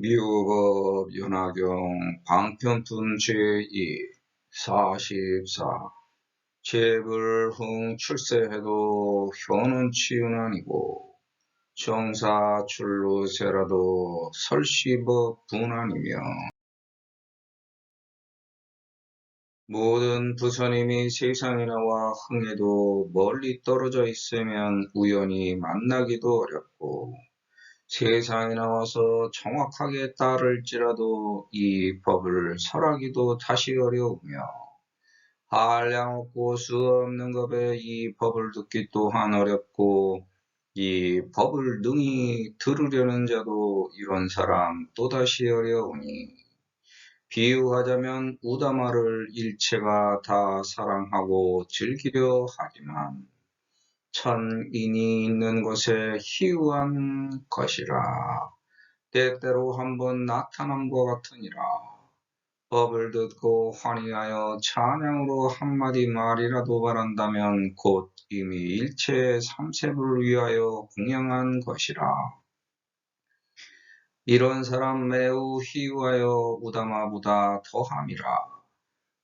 미호법 연화경 방편품 제2 44 재불흥 출세해도 현은 치은 아니고 정사 출루세라도 설시법 분아니며 모든 부처님이 세상에 나와 흥해도 멀리 떨어져 있으면 우연히 만나기도 어렵고 세상에 나와서 정확하게 따를지라도 이 법을 설하기도 다시 어려우며 한량없고 수없는 겁에 이 법을 듣기 또한 어렵고 이 법을 능히 들으려는 자도 이런 사람 또다시 어려우니 비유하자면 우다마를 일체가 다 사랑하고 즐기려 하지만 천인이 있는 곳에 희우한 것이라 때때로 한번 나타남과 같으니라. 법을 듣고 환희하여 찬양으로 한마디 말이라도 바란다면 곧 이미 일체 삼세를 위하여 공양한 것이라. 이런 사람 매우 희우하여 우다마보다 더함이라.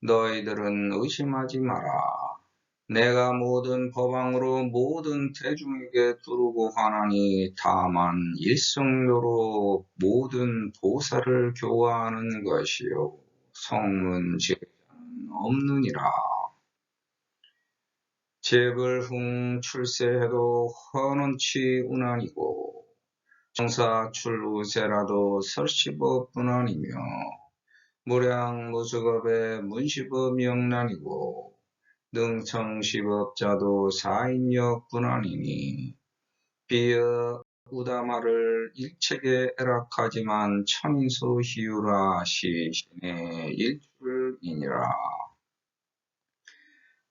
너희들은 의심하지 마라. 내가 모든 법왕으로 모든 대중에게 두르고 하나니 다만 일성료로 모든 보살을 교화하는 것이요 성문제는 없느니라. 재불흥 출세해도 헌원치 운아니고 정사 출루세라도 설시법 분아니며 무량무수겁의 문시법 명란이고 능청시법자도 사인역분아니니 비어 우다마를 일체게 애락하지만 천인수 희유라 시신의 일출이니라.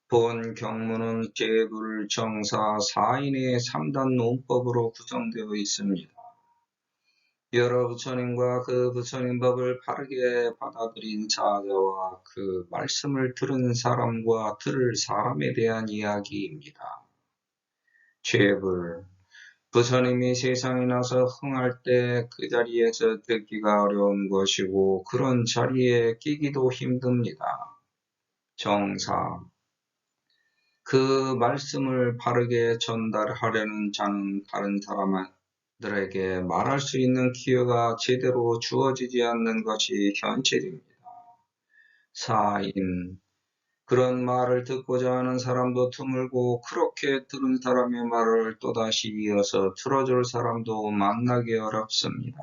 본 경문은 재불 정사 사인의 3단 논법으로 구성되어 있습니다. 여러 부처님과 그 부처님 법을 바르게 받아들인 자자와 그 말씀을 들은 사람과 들을 사람에 대한 이야기입니다. 재불 부처님이 세상에 나서 흥할 때 그 자리에서 듣기가 어려운 것이고 그런 자리에 끼기도 힘듭니다. 정사 그 말씀을 바르게 전달하려는 자는 다른 사람들에게 말할 수 있는 기회가 제대로 주어지지 않는 것이 현실입니다. 사인 그런 말을 듣고자 하는 사람도 드물고 그렇게 들은 사람의 말을 또다시 이어서 들어줄 사람도 만나기 어렵습니다.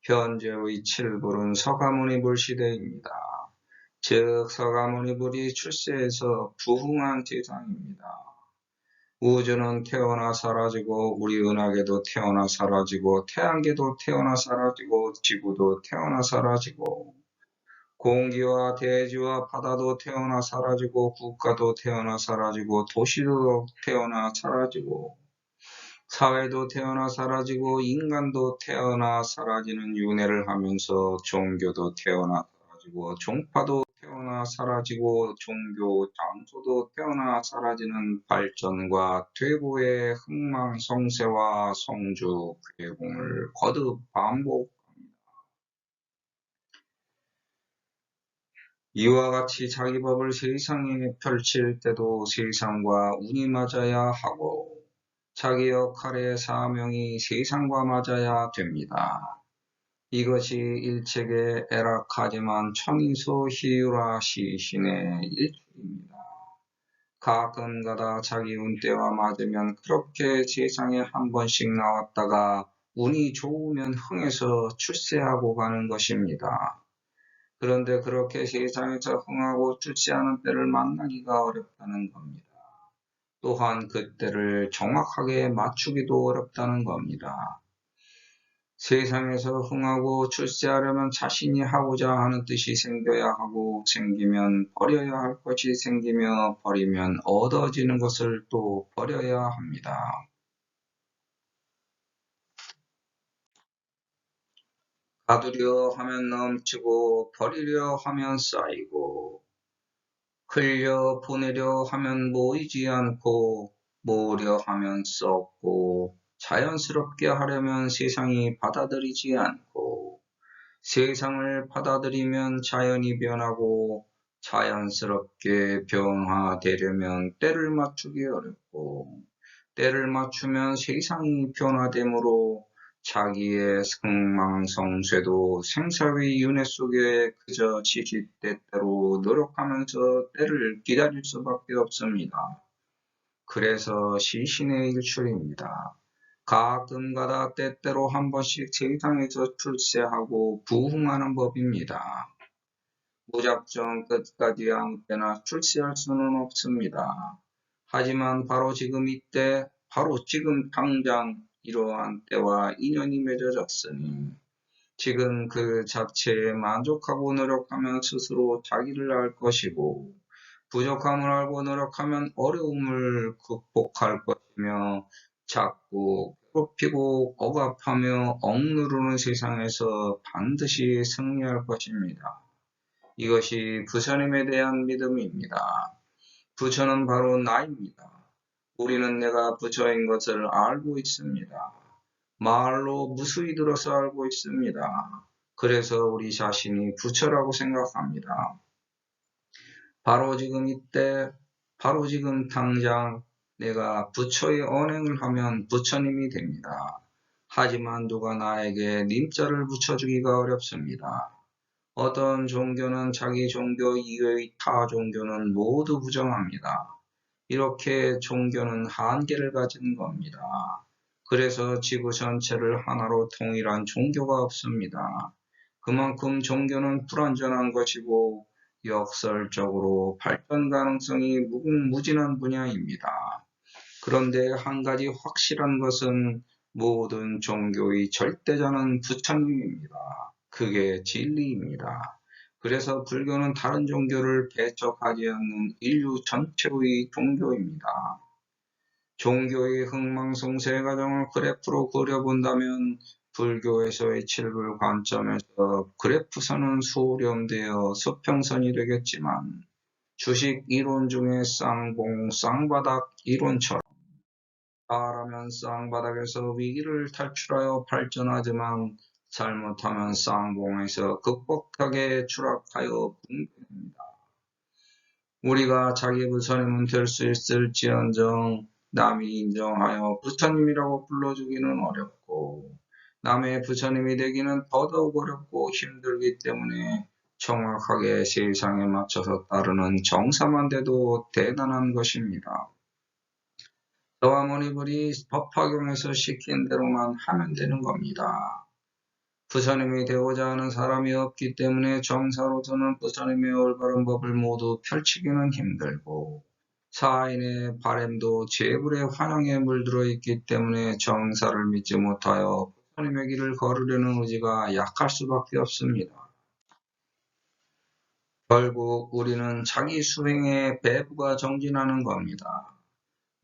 현재의 7불은 서가모니불 시대입니다. 즉 서가모니불이 출세해서 부흥한 세상입니다. 우주는 태어나 사라지고 우리 은하계도 태어나 사라지고 태양계도 태어나 사라지고 지구도 태어나 사라지고 공기와 대지와 바다도 태어나 사라지고 국가도 태어나 사라지고 도시도 태어나 사라지고 사회도 태어나 사라지고 인간도 태어나 사라지는 윤회를 하면서 종교도 태어나 사라지고 종파도 태어나 사라지고 종교 장소도 태어나 사라지는 발전과 퇴보의 흥망성쇠와 성주 괴공을 거듭 반복 이와 같이 자기 법을 세상에 펼칠 때도 세상과 운이 맞아야 하고 자기 역할의 사명이 세상과 맞아야 됩니다. 이것이 일체계 애락하지만 천인소 희유라 시신의 일출입니다. 가끔가다 자기 운때와 맞으면 그렇게 세상에 한 번씩 나왔다가 운이 좋으면 흥해서 출세하고 가는 것입니다. 그런데 그렇게 세상에서 흥하고 출세하는 때를 만나기가 어렵다는 겁니다. 또한 그 때를 정확하게 맞추기도 어렵다는 겁니다. 세상에서 흥하고 출세하려면 자신이 하고자 하는 뜻이 생겨야 하고 생기면 버려야 할 것이 생기며 버리면 얻어지는 것을 또 버려야 합니다. 가두려 하면 넘치고 버리려 하면 쌓이고 흘려 보내려 하면 모이지 않고 모으려 하면 썩고 자연스럽게 하려면 세상이 받아들이지 않고 세상을 받아들이면 자연이 변하고 자연스럽게 변화되려면 때를 맞추기 어렵고 때를 맞추면 세상이 변화되므로 자기의 흥망성쇠도 생사의 윤회 속에 그저 지지때때로 노력하면서 때를 기다릴 수밖에 없습니다. 그래서 시신의 일출입니다. 가끔가다 때때로 한 번씩 세상에서 출세하고 부흥하는 법입니다. 무작정 끝까지 아무 때나 출세할 수는 없습니다. 하지만 바로 지금 이때, 바로 지금 당장 이러한 때와 인연이 맺어졌으니 지금 그 자체에 만족하고 노력하면 스스로 자기를 알 것이고 부족함을 알고 노력하면 어려움을 극복할 것이며 자꾸 괴롭히고 억압하며 억누르는 세상에서 반드시 승리할 것입니다. 이것이 부처님에 대한 믿음입니다. 부처는 바로 나입니다. 우리는 내가 부처인 것을 알고 있습니다. 말로 무수히 들어서 알고 있습니다. 그래서 우리 자신이 부처라고 생각합니다. 바로 지금 이때, 바로 지금 당장 내가 부처의 언행을 하면 부처님이 됩니다. 하지만 누가 나에게 님자를 붙여주기가 어렵습니다. 어떤 종교는 자기 종교 이외의 타 종교는 모두 부정합니다. 이렇게 종교는 한계를 가진 겁니다. 그래서 지구 전체를 하나로 통일한 종교가 없습니다. 그만큼 종교는 불완전한 것이고 역설적으로 발전 가능성이 무궁무진한 분야입니다. 그런데 한 가지 확실한 것은 모든 종교의 절대자는 부처님입니다. 그게 진리입니다. 그래서 불교는 다른 종교를 배척하지 않는 인류 전체의 종교입니다. 종교의 흥망성쇠 과정을 그래프로 그려본다면 불교에서의 칠불 관점에서 그래프선은 수렴되어 수평선이 되겠지만 주식 이론 중에 쌍봉, 쌍바닥 이론처럼 잘하면 쌍바닥에서 위기를 탈출하여 발전하지만 잘못하면 쌍봉에서 극복하게 추락하여 붕괴됩니다. 우리가 자기 부처님은 될 수 있을지언정 남이 인정하여 부처님이라고 불러주기는 어렵고 남의 부처님이 되기는 더더욱 어렵고 힘들기 때문에 정확하게 세상에 맞춰서 따르는 정사만 돼도 대단한 것입니다. 서가모니불이 법화경에서 시킨 대로만 하면 되는 겁니다. 부처님이 되고자 하는 사람이 없기 때문에 정사로서는 부처님의 올바른 법을 모두 펼치기는 힘들고 사인의 바램도 재불의 환영에 물들어 있기 때문에 정사를 믿지 못하여 부처님의 길을 걸으려는 의지가 약할 수밖에 없습니다. 결국 우리는 자기 수행에 배부가 정진하는 겁니다.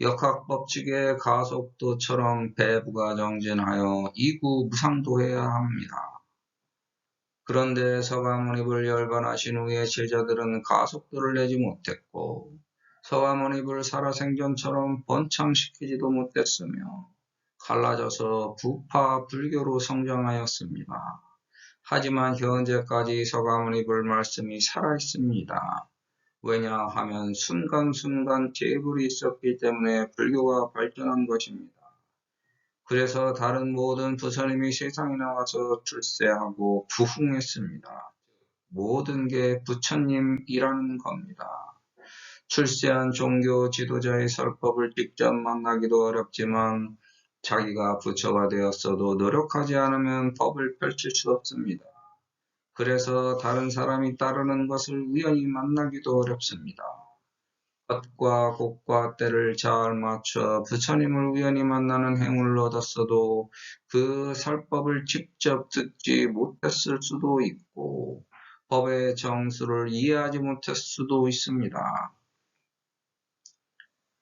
역학법칙의 가속도처럼 배부가 정진하여 이구무상도해야 합니다. 그런데 서가모니불 열반하신 후에 제자들은 가속도를 내지 못했고 서가모니불 살아생전처럼 번창시키지도 못했으며 갈라져서 부파 불교로 성장하였습니다. 하지만 현재까지 서가모니불 말씀이 살아있습니다. 왜냐하면 순간순간 재불이 있었기 때문에 불교가 발전한 것입니다. 그래서 다른 모든 부처님이 세상에 나와서 출세하고 부흥했습니다. 모든 게 부처님이라는 겁니다. 출세한 종교 지도자의 설법을 직접 만나기도 어렵지만 자기가 부처가 되었어도 노력하지 않으면 법을 펼칠 수 없습니다. 그래서 다른 사람이 따르는 것을 우연히 만나기도 어렵습니다. 헛과 곡과 때를 잘 맞춰 부처님을 우연히 만나는 행운을 얻었어도 그 설법을 직접 듣지 못했을 수도 있고 법의 정수를 이해하지 못했을 수도 있습니다.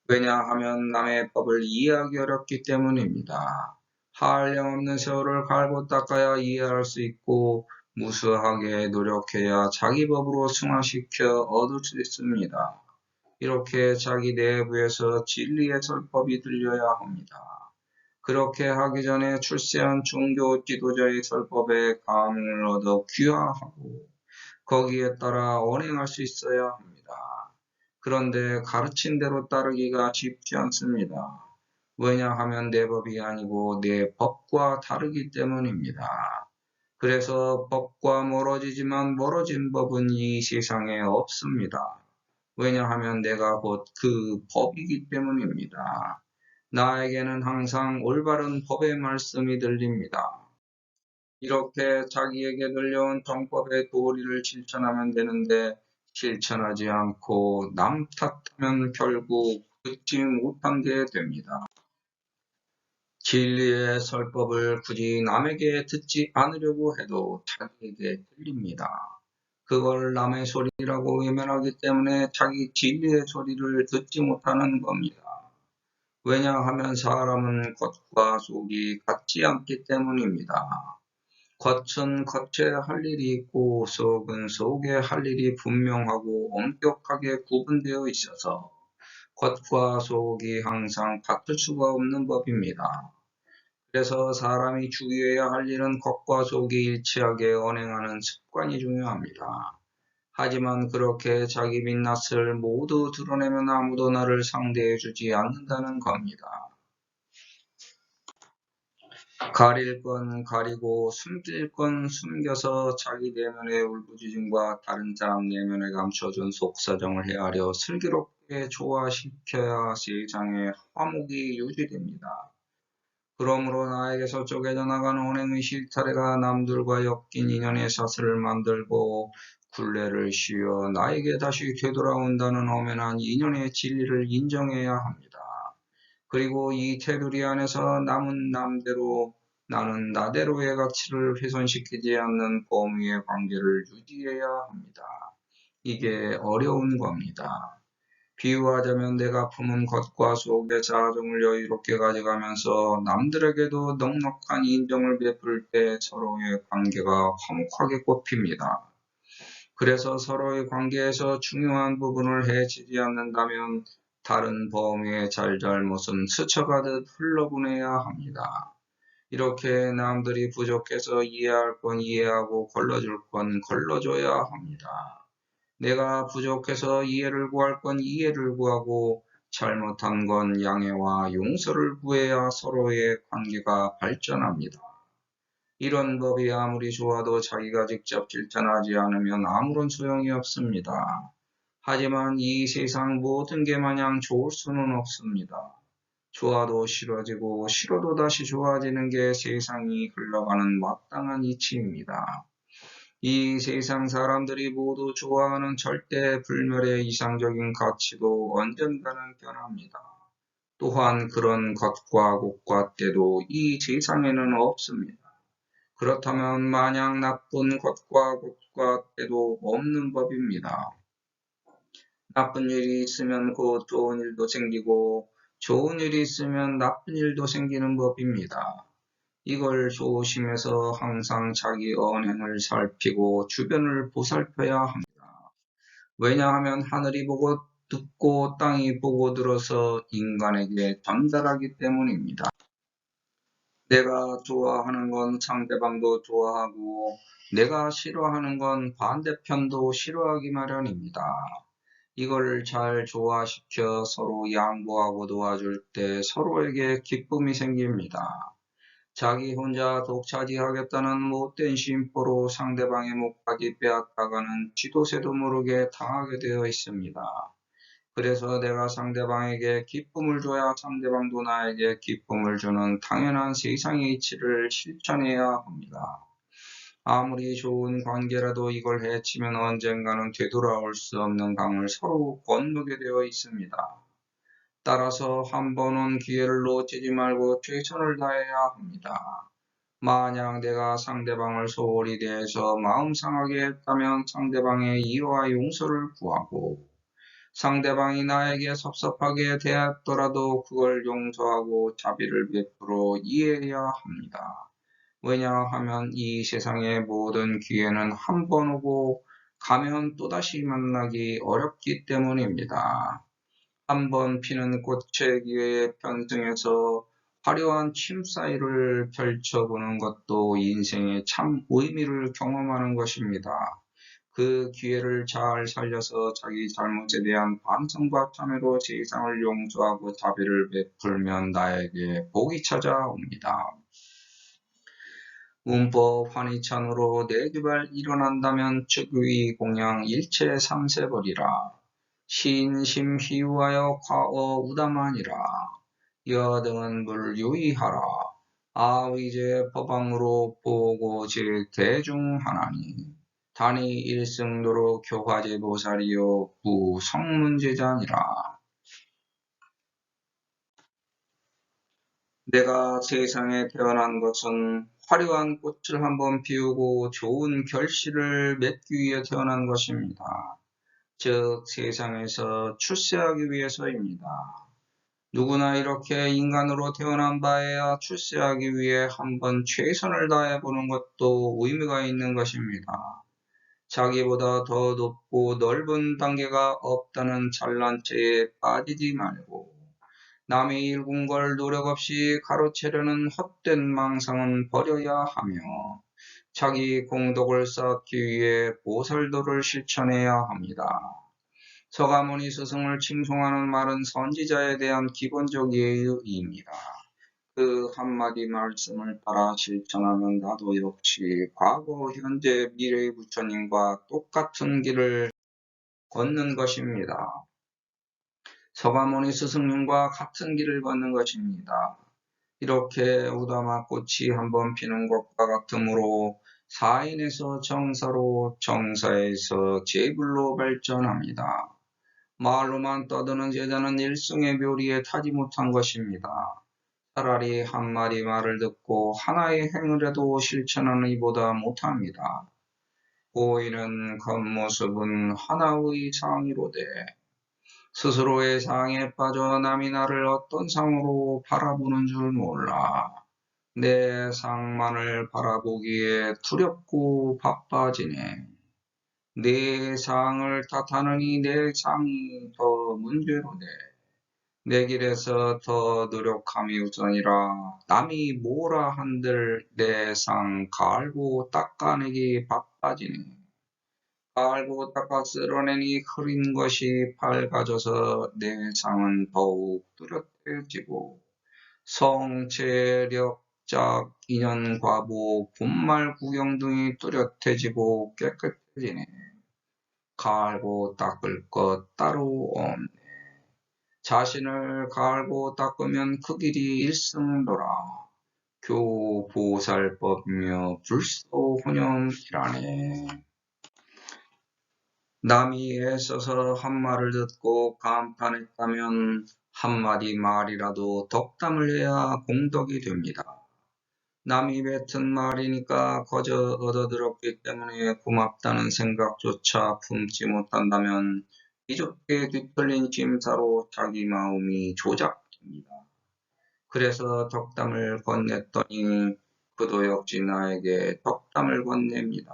왜냐하면 남의 법을 이해하기 어렵기 때문입니다. 한량없는 세월을 갈고 닦아야 이해할 수 있고 무수하게 노력해야 자기 법으로 승화시켜 얻을 수 있습니다. 이렇게 자기 내부에서 진리의 설법이 들려야 합니다. 그렇게 하기 전에 출세한 종교 지도자의 설법에 감흥을 얻어 귀화하고 거기에 따라 언행할 수 있어야 합니다. 그런데 가르친 대로 따르기가 쉽지 않습니다. 왜냐하면 내 법이 아니고 내 법과 다르기 때문입니다. 그래서 법과 멀어지지만 멀어진 법은 이 세상에 없습니다. 왜냐하면 내가 곧 그 법이기 때문입니다. 나에게는 항상 올바른 법의 말씀이 들립니다. 이렇게 자기에게 들려온 정법의 도리를 실천하면 되는데 실천하지 않고 남 탓하면 결국 듣지 못하게 됩니다. 진리의 설법을 굳이 남에게 듣지 않으려고 해도 자기에게 들립니다. 그걸 남의 소리라고 외면하기 때문에 자기 진리의 소리를 듣지 못하는 겁니다. 왜냐하면 사람은 겉과 속이 같지 않기 때문입니다. 겉은 겉에 할 일이 있고 속은 속에 할 일이 분명하고 엄격하게 구분되어 있어서 겉과 속이 항상 같을 수가 없는 법입니다. 그래서 사람이 주의해야 할 일은 겉과 속이 일치하게 언행하는 습관이 중요합니다. 하지만 그렇게 자기 민낯을 모두 드러내면 아무도 나를 상대해주지 않는다는 겁니다. 가릴 건 가리고 숨길 건 숨겨서 자기 내면의 울부짖음과 다른 사람 내면에 감춰준 속사정을 헤아려 슬기롭게 조화시켜야 세상의 화목이 유지됩니다. 그러므로 나에게서 쪼개져 나가는 언행의 실타래가 남들과 엮인 인연의 사슬을 만들고 굴레를 씌워 나에게 다시 되돌아온다는 엄연한 인연의 진리를 인정해야 합니다. 그리고 이 테두리 안에서 남은 남대로 나는 나대로의 가치를 훼손시키지 않는 범위의 관계를 유지해야 합니다. 이게 어려운 겁니다. 비유하자면 내가 품은 겉과 속의 자아정을 여유롭게 가져가면서 남들에게도 넉넉한 인정을 베풀 때 서로의 관계가 화목하게 꼽힙니다. 그래서 서로의 관계에서 중요한 부분을 해치지 않는다면 다른 범위의 잘잘못은 스쳐가듯 흘러보내야 합니다. 이렇게 남들이 부족해서 이해할 건 이해하고 걸러줄 건 걸러줘야 합니다. 내가 부족해서 이해를 구할 건 이해를 구하고 잘못한 건 양해와 용서를 구해야 서로의 관계가 발전합니다. 이런 법이 아무리 좋아도 자기가 직접 실천하지 않으면 아무런 소용이 없습니다. 하지만 이 세상 모든 게 마냥 좋을 수는 없습니다. 좋아도 싫어지고 싫어도 다시 좋아지는 게 세상이 흘러가는 마땅한 이치입니다. 이 세상 사람들이 모두 좋아하는 절대 불멸의 이상적인 가치도 언젠가는 변합니다. 또한 그런 것과 곡과 때도 이 세상에는 없습니다. 그렇다면 마냥 나쁜 것과 곡과 때도 없는 법입니다. 나쁜 일이 있으면 곧 좋은 일도 생기고 좋은 일이 있으면 나쁜 일도 생기는 법입니다. 이걸 조심해서 항상 자기 언행을 살피고 주변을 보살펴야 합니다. 왜냐하면 하늘이 보고 듣고 땅이 보고 들어서 인간에게 전달하기 때문입니다. 내가 좋아하는 건 상대방도 좋아하고 내가 싫어하는 건 반대편도 싫어하기 마련입니다. 이걸 잘 조화시켜 서로 양보하고 도와줄 때 서로에게 기쁨이 생깁니다. 자기 혼자 독차지하겠다는 못된 심보로 상대방의 목까지 빼앗다가는 지도새도 모르게 당하게 되어 있습니다. 그래서 내가 상대방에게 기쁨을 줘야 상대방도 나에게 기쁨을 주는 당연한 세상의 이치를 실천해야 합니다. 아무리 좋은 관계라도 이걸 해치면 언젠가는 되돌아올 수 없는 강을 서로 건너게 되어 있습니다. 따라서 한 번 온 기회를 놓치지 말고 최선을 다해야 합니다. 만약 내가 상대방을 소홀히 대해서 마음 상하게 했다면 상대방의 이해와 용서를 구하고 상대방이 나에게 섭섭하게 대했더라도 그걸 용서하고 자비를 베풀어 이해해야 합니다. 왜냐하면 이 세상의 모든 기회는 한 번 오고 가면 또다시 만나기 어렵기 때문입니다. 한 번 피는 꽃의 기회에 편승해서 화려한 침 사이를 펼쳐보는 것도 인생의 참 의미를 경험하는 것입니다. 그 기회를 잘 살려서 자기 잘못에 대한 반성과 참회로 세상을 용서하고 자비를 베풀면 나에게 복이 찾아옵니다. 문법 환희찬으로 내규발 일어난다면 즉위 공양 일체 삼세버리라. 시인심 희유하여 과어 우담하니라. 여등은 물유의하라. 아위제 법왕으로 보고 즉 대중하나니. 단이 일승도로 교화제 보살이요 부성문제자니라. 내가 세상에 태어난 것은 화려한 꽃을 한번 피우고 좋은 결실을 맺기 위해 태어난 것입니다. 즉 세상에서 출세하기 위해서입니다. 누구나 이렇게 인간으로 태어난 바에야 출세하기 위해 한번 최선을 다해보는 것도 의미가 있는 것입니다. 자기보다 더 높고 넓은 단계가 없다는 잘난 체에 빠지지 말고 남이 일군 걸 노력 없이 가로채려는 헛된 망상은 버려야 하며 자기 공덕을 쌓기 위해 보살도를 실천해야 합니다. 서가모니 스승을 칭송하는 말은 선지자에 대한 기본적 예의입니다. 그 한마디 말씀을 따라 실천하면 나도 역시 과거, 현재, 미래의 부처님과 똑같은 길을 걷는 것입니다. 서가모니 스승님과 같은 길을 걷는 것입니다. 이렇게 우다마 꽃이 한번 피는 것과 같으므로 사인에서 정사로, 정사에서 제불로 발전합니다. 말로만 떠드는 제자는 일승의 묘리에 타지 못한 것입니다. 차라리 한 마디 말을 듣고 하나의 행을 해도 실천하는 이보다 못합니다. 보이는 겉모습은 하나의 상이로되 스스로의 상에 빠져 남이 나를 어떤 상으로 바라보는 줄 몰라 내 상만을 바라보기에 두렵고 바빠지네. 내 상을 탓하느니 내 상이 더 문제로되 내 길에서 더 노력함이 우선이라 남이 뭐라 한들 내 상 갈고 닦아내기 바빠지네. 갈고 닦아 쓸어내니 흐린 것이 밝아져서 내 상은 더욱 뚜렷해지고 성체력 짝, 인연, 과보, 분말, 구경 등이 뚜렷해지고 깨끗해지네. 갈고 닦을 것 따로 없네. 자신을 갈고 닦으면 그 길이 일승도라. 교보살법이며 불소훈염이라네. 남이 애써서 한 말을 듣고 감탄했다면 한마디 말이라도 덕담을 해야 공덕이 됩니다. 남이 뱉은 말이니까 거저 얻어들었기 때문에 고맙다는 생각조차 품지 못한다면 이좋게 뒤틀린 심사로 자기 마음이 조작됩니다. 그래서 덕담을 건넸더니 그도 역시 나에게 덕담을 건넵니다.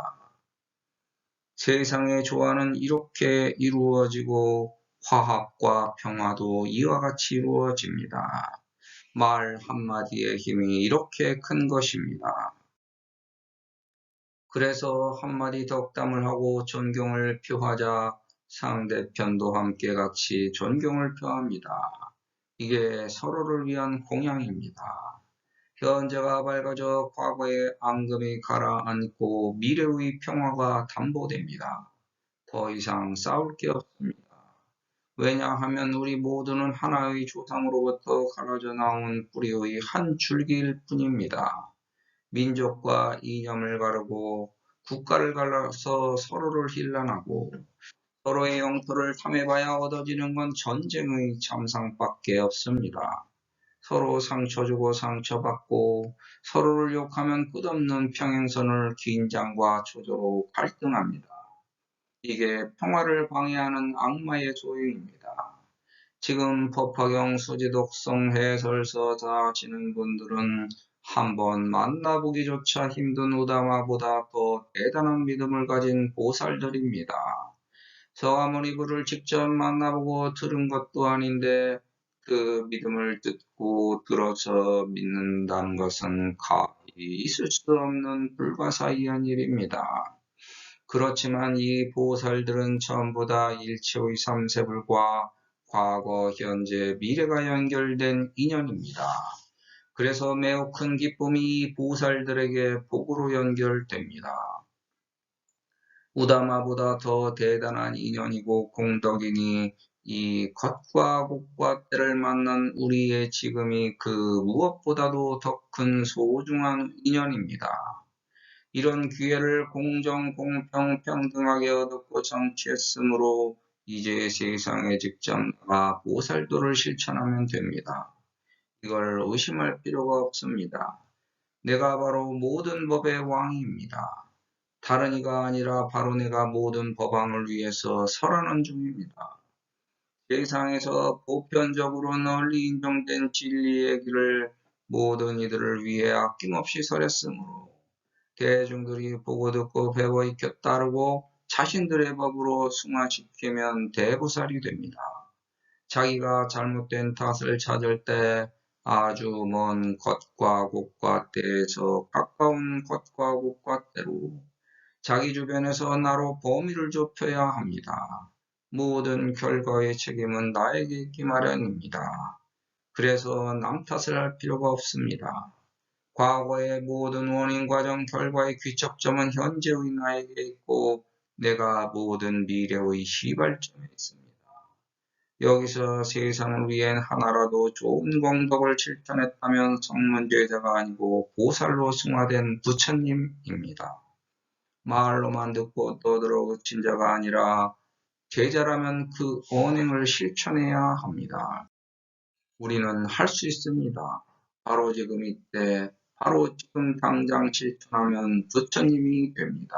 세상의 조화는 이렇게 이루어지고 화합과 평화도 이와 같이 이루어집니다. 말 한마디의 힘이 이렇게 큰 것입니다. 그래서 한마디 덕담을 하고 존경을 표하자 상대편도 함께 같이 존경을 표합니다. 이게 서로를 위한 공양입니다. 현재가 밝아져 과거의 앙금이 가라앉고 미래의 평화가 담보됩니다. 더 이상 싸울 게 없습니다. 왜냐하면 우리 모두는 하나의 조상으로부터 갈라져 나온 뿌리의 한 줄기일 뿐입니다. 민족과 이념을 가르고 국가를 갈라서 서로를 힐난하고 서로의 영토를 탐해봐야 얻어지는 건 전쟁의 참상밖에 없습니다. 서로 상처 주고 상처받고 서로를 욕하면 끝없는 평행선을 긴장과 초조로 갈등합니다. 이게 평화를 방해하는 악마의 소유입니다. 지금 법화경 수지독성 해설서 다 하시는 분들은 한번 만나보기조차 힘든 우다마보다 더 대단한 믿음을 가진 보살들입니다. 서가모니 글을 직접 만나보고 들은 것도 아닌데 그 믿음을 듣고 들어서 믿는다는 것은 거의 있을 수 없는 불가사의한 일입니다. 그렇지만 이 보살들은 전부 다 일체의 삼세불과 과거, 현재, 미래가 연결된 인연입니다. 그래서 매우 큰 기쁨이 이 보살들에게 복으로 연결됩니다. 우다마보다 더 대단한 인연이고 공덕이니 이 겉과 곡과 때를 만난 우리의 지금이 그 무엇보다도 더 큰 소중한 인연입니다. 이런 기회를 공정, 공평, 평등하게 얻었고 성취했으므로 이제 세상에 직접 나가 보살도를 실천하면 됩니다. 이걸 의심할 필요가 없습니다. 내가 바로 모든 법의 왕입니다. 다른 이가 아니라 바로 내가 모든 법왕을 위해서 설하는 중입니다. 세상에서 보편적으로 널리 인정된 진리의 길을 모든 이들을 위해 아낌없이 설했으므로 대중들이 보고 듣고 배워 익혀 따르고 자신들의 법으로 승화시키면 대보살이 됩니다. 자기가 잘못된 탓을 찾을 때 아주 먼 겉과 곡과 때에서 가까운 겉과 곡과 때로 자기 주변에서 나로 범위를 좁혀야 합니다. 모든 결과의 책임은 나에게 있기 마련입니다. 그래서 남 탓을 할 필요가 없습니다. 과거의 모든 원인, 과정, 결과의 귀척점은 현재의 나에게 있고 내가 모든 미래의 시발점에 있습니다. 여기서 세상을 위해 하나라도 좋은 공덕을 실천했다면 성문제자가 아니고 보살로 승화된 부처님입니다. 말로만 듣고 떠들어 그친 자가 아니라 제자라면 그 언행을 실천해야 합니다. 우리는 할 수 있습니다. 바로 지금 이때, 바로 지금 당장 실천하면 부처님이 됩니다.